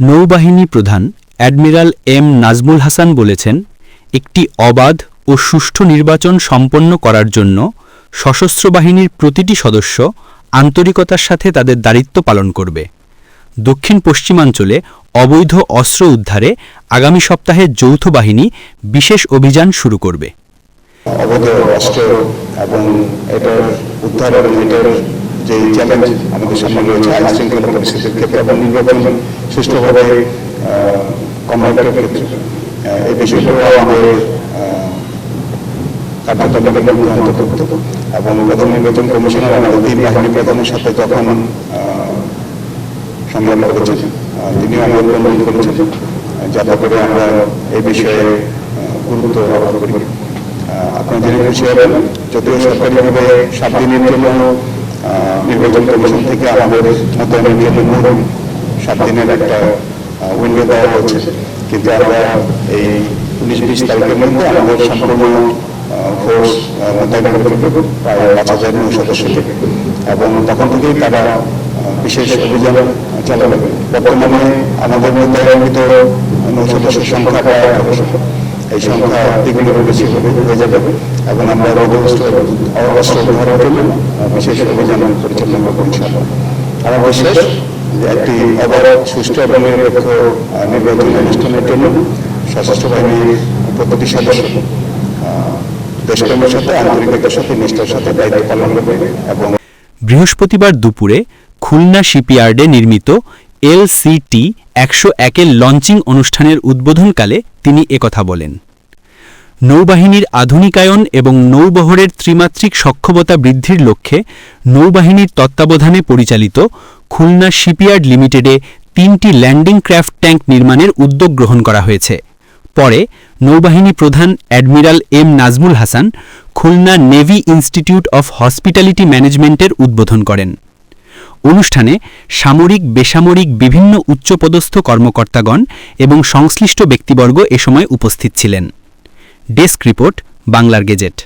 নৌবাহিনী প্রধান admiral M Nazmul Hasan বলেছেন, একটি অবাধ ও সুষ্ঠু নির্বাচন সম্পন্ন করার জন্য সশস্ত্র বাহিনীর প্রতিটি সদস্য আন্তরিকতার সাথে তাদের দায়িত্ব পালন করবে। দক্ষিণ পশ্চিমাঞ্চলে অবৈধ অস্ত্র উদ্ধারে আগামী সপ্তাহে যৌথ বাহিনী বিশেষ অভিযান শুরু করবে। অবৈধ অস্ত্র এবং এটার উদ্ধার এবং এটার যে চ্যালেঞ্জ আমাদের সামনে রয়েছে আইন শৃঙ্খলা পরিস্থিতির ক্ষেত্রে এবং নির্বাচন সুষ্ঠুভাবে কন্ডাক্টের ক্ষেত্রে এই বিষয়গুলো আমাদের কার্যক্রমের মধ্যে অন্তর্ভুক্ত। এবং প্রধান নির্বাচন কমিশনার আমাদের তিন বাহিনী প্রধানের সাথে যখন সংগ্রাম করেছেন তিনিও আমাদের অনুরোধ করেছেন যাতে করে আমরা এই বিষয়ে গুরুত্ব আরোপ করি। আপনারা জেনে খুশি হবেন, যদিও সরকারিভাবে 7 দিনের জন্য নির্বাচন কমিশন থেকে আমাদের মোতায়েনের জন্য 7 দিনের একটা উইন্ডো দেওয়া হয়েছে, কিন্তু আমরা এই 19-20 তারিখের মধ্যে আমাদের সম্পূর্ণ ফোর্স মোতায়েন করব প্রায় 5000 নৌ সদস্যকে, এবং তখন থেকেই তারা বিশেষ অভিযান চালাবে। বর্তমানে আমাদের মোতায়েনিত নৌ সদস্যের সংখ্যা প্রায় 1800, এই সংখ্যা দ্বিগুণের বেশি হয়ে যাবে এবং আমরা অস্ত্র উদ্ধারের জন্য বিশেষ অভিযান পরিচালনা করব ইনশাআল্লাহ। আমার বিশ্বাস যে একটি অবাধ, সুষ্ঠু এবং নিরপেক্ষ নির্বাচন অনুষ্ঠানের জন্য সশস্ত্র বাহিনীর প্রতিটি সদস্য দেশপ্রেমের সাথে, আন্তরিকতার সাথে, নিষ্ঠার সাথে দায়িত্ব পালন করবে। এবং বৃহস্পতিবার দুপুরে খুলনা শিপইয়ার্ডে নির্মিত LCT 101-এর লঞ্চিং অনুষ্ঠানের উদ্বোধনকালে তিনি একথা বলেন। নৌবাহিনীর আধুনিকায়ন এবং নৌবহরের ত্রিমাত্রিক সক্ষমতা বৃদ্ধির লক্ষ্যে নৌবাহিনীর তত্ত্বাবধানে পরিচালিত খুলনা শিপইয়ার্ড লিমিটেডে 3টি ল্যান্ডিং ক্র্যাফট ট্যাঙ্ক নির্মাণের উদ্যোগ গ্রহণ করা হয়েছে। পরে নৌবাহিনী প্রধান admiral M Nazmul Hasan Khulna navy institute of hospitality ম্যানেজমেন্টের উদ্বোধন করেন। অনুষ্ঠানে সামরিক, বেসামরিক বিভিন্ন উচ্চপদস্থ কর্মকর্তাগণ এবং সংশ্লিষ্ট ব্যক্তিবর্গ এ সময় উপস্থিত ছিলেন। ডেস্ক রিপোর্ট, বাংলার গেজেট।